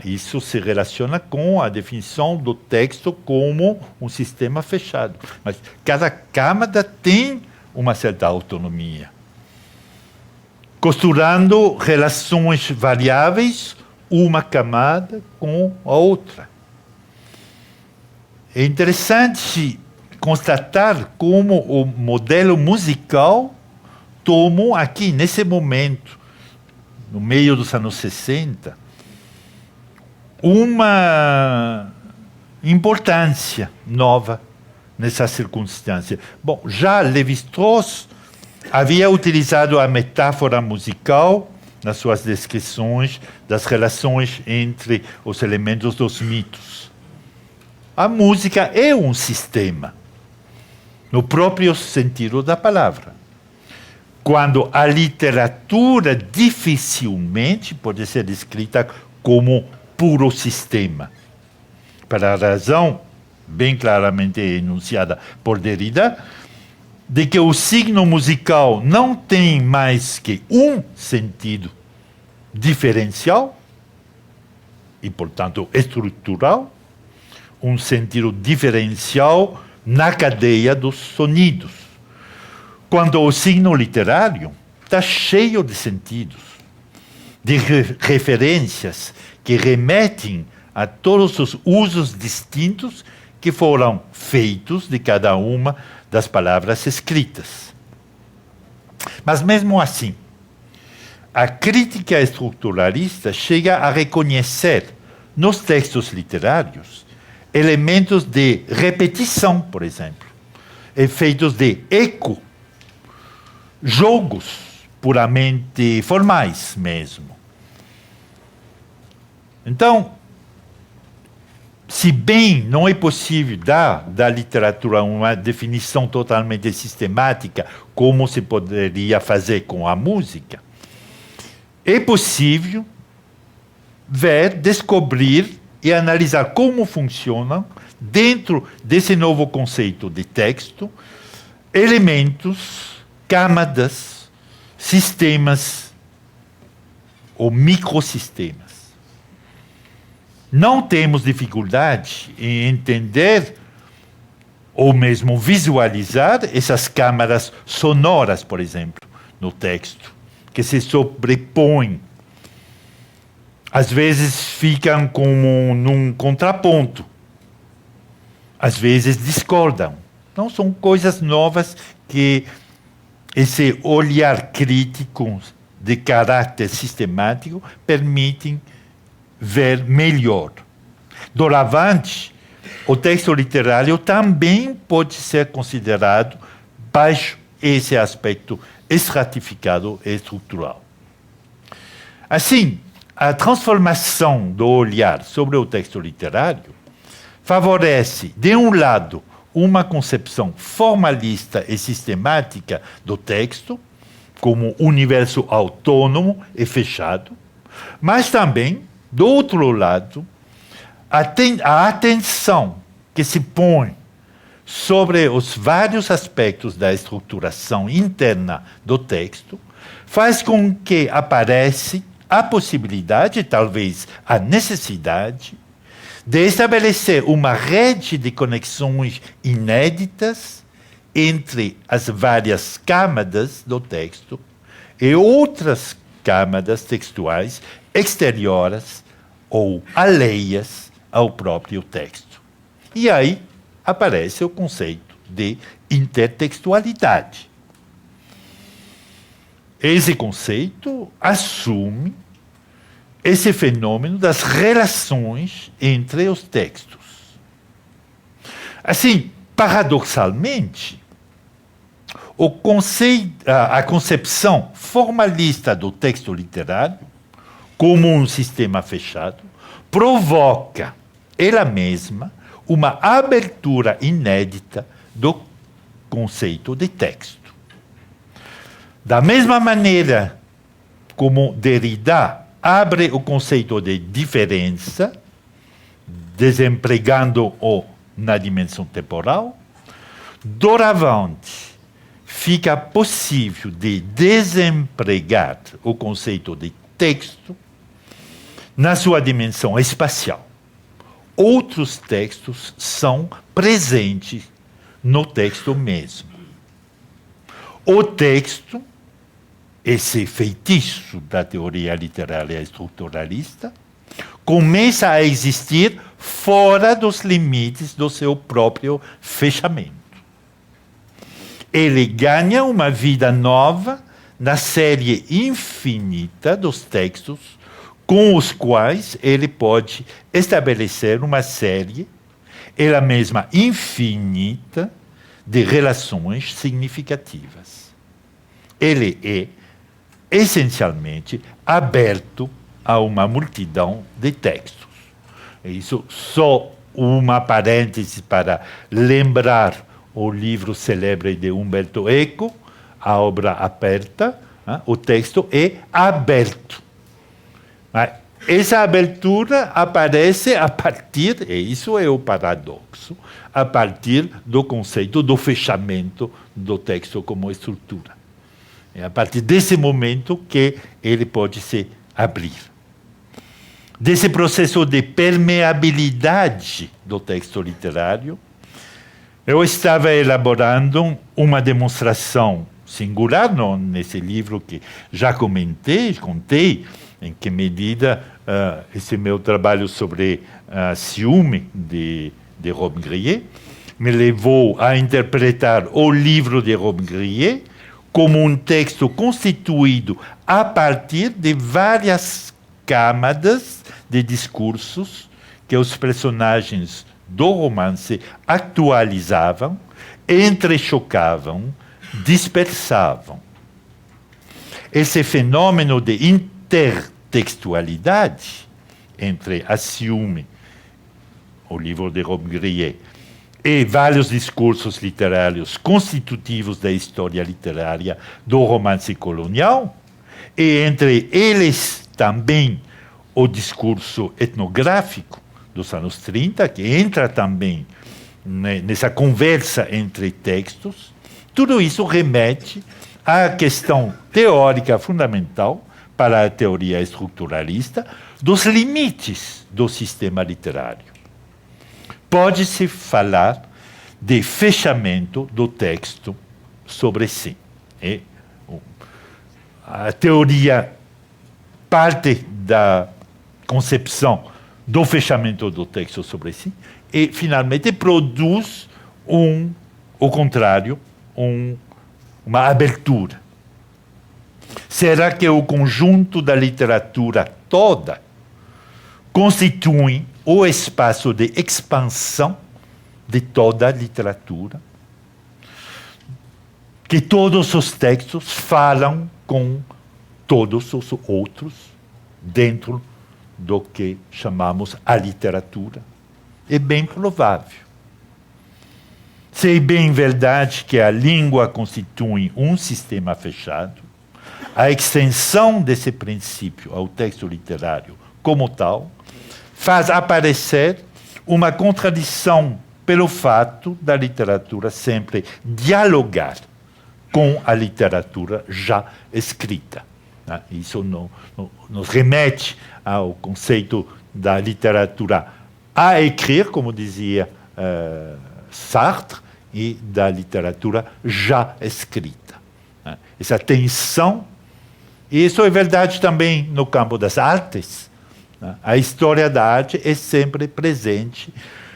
Isso se relaciona com a definição do texto como um sistema fechado. Mas cada camada tem uma certa autonomia, costurando relações variáveis, uma camada com a outra. É interessante constatar como o modelo musical tomou aqui, nesse momento, no meio dos anos 60, uma importância nova nessa circunstância. Bom, já Lévi-Strauss havia utilizado a metáfora musical nas suas descrições das relações entre os elementos dos mitos. A música é um sistema, no próprio sentido da palavra. Quando a literatura dificilmente pode ser descrita como puro sistema. Para a razão bem claramente enunciada por Derrida, de que o signo musical não tem mais que um sentido diferencial e, portanto, estrutural, um sentido diferencial na cadeia dos sonidos. Quando o signo literário está cheio de sentidos, de referências que remetem a todos os usos distintos que foram feitos de cada uma das palavras escritas. Mas mesmo assim, a crítica estruturalista chega a reconhecer nos textos literários elementos de repetição, por exemplo, efeitos de eco, jogos puramente formais mesmo. Então, se bem não é possível dar da literatura uma definição totalmente sistemática, como se poderia fazer com a música, é possível ver, descobrir e analisar como funcionam, dentro desse novo conceito de texto, elementos, camadas, sistemas ou microsistemas. Não temos dificuldade em entender ou mesmo visualizar essas câmaras sonoras, por exemplo, no texto, que se sobrepõem. Às vezes ficam como num contraponto, às vezes discordam. Então, são coisas novas que esse olhar crítico de caráter sistemático permitem ver melhor. Doravante, o texto literário também pode ser considerado baixo esse aspecto estratificado e estrutural. Assim, a transformação do olhar sobre o texto literário favorece, de um lado, uma concepção formalista e sistemática do texto, como universo autônomo e fechado, mas também, do outro lado, a atenção que se põe sobre os vários aspectos da estruturação interna do texto faz com que apareça a possibilidade, talvez a necessidade, de estabelecer uma rede de conexões inéditas entre as várias camadas do texto e outras camadas textuais exteriores ou alheias ao próprio texto. E aí aparece o conceito de intertextualidade. Esse conceito assume esse fenômeno das relações entre os textos. Assim, paradoxalmente, a concepção formalista do texto literário, como um sistema fechado, provoca ela mesma uma abertura inédita do conceito de texto. Da mesma maneira como Derrida abre o conceito de diferença, desempregando-o na dimensão temporal, doravante fica possível de desempregar o conceito de texto na sua dimensão espacial. Outros textos são presentes no texto mesmo. O texto, esse feitiço da teoria literária estruturalista, começa a existir fora dos limites do seu próprio fechamento. Ele ganha uma vida nova na série infinita dos textos com os quais ele pode estabelecer uma série, ela mesma infinita, de relações significativas. Ele é, essencialmente, aberto a uma multidão de textos. Isso só uma parêntese para lembrar o livro célebre de Umberto Eco, a obra aperta, o texto é aberto. Mas essa abertura aparece a partir, e isso é o paradoxo, a partir do conceito do fechamento do texto como estrutura. É a partir desse momento que ele pode se abrir. Desse processo de permeabilidade do texto literário, eu estava elaborando uma demonstração singular nesse livro que já contei, em que medida esse meu trabalho sobre ciúme de Robbe-Grillet me levou a interpretar o livro de Robbe-Grillet como um texto constituído a partir de várias camadas de discursos que os personagens do romance atualizavam, entrechocavam, dispersavam. Esse fenômeno de intertextualidade entre a ciúme, o livro de Robbe-Grillet, e vários discursos literários constitutivos da história literária do romance colonial, e entre eles também o discurso etnográfico dos anos 30, que entra também nessa conversa entre textos, tudo isso remete à questão teórica fundamental para a teoria estruturalista dos limites do sistema literário. Pode-se falar de fechamento do texto sobre si. A teoria parte da concepção do fechamento do texto sobre si e, finalmente, produz o contrário, uma abertura. Será que o conjunto da literatura toda constitui o espaço de expansão de toda a literatura? Que todos os textos falam com todos os outros dentro do que chamamos a literatura? É bem provável. Se é bem verdade que a língua constitui um sistema fechado, a extensão desse princípio ao texto literário como tal faz aparecer uma contradição pelo fato da literatura sempre dialogar com a literatura já escrita. Isso nos remete ao conceito da literatura a écrire, como dizia Sartre, e da literatura já escrita. Essa tensão, e isso é verdade também no campo das artes. A história da arte é sempre presente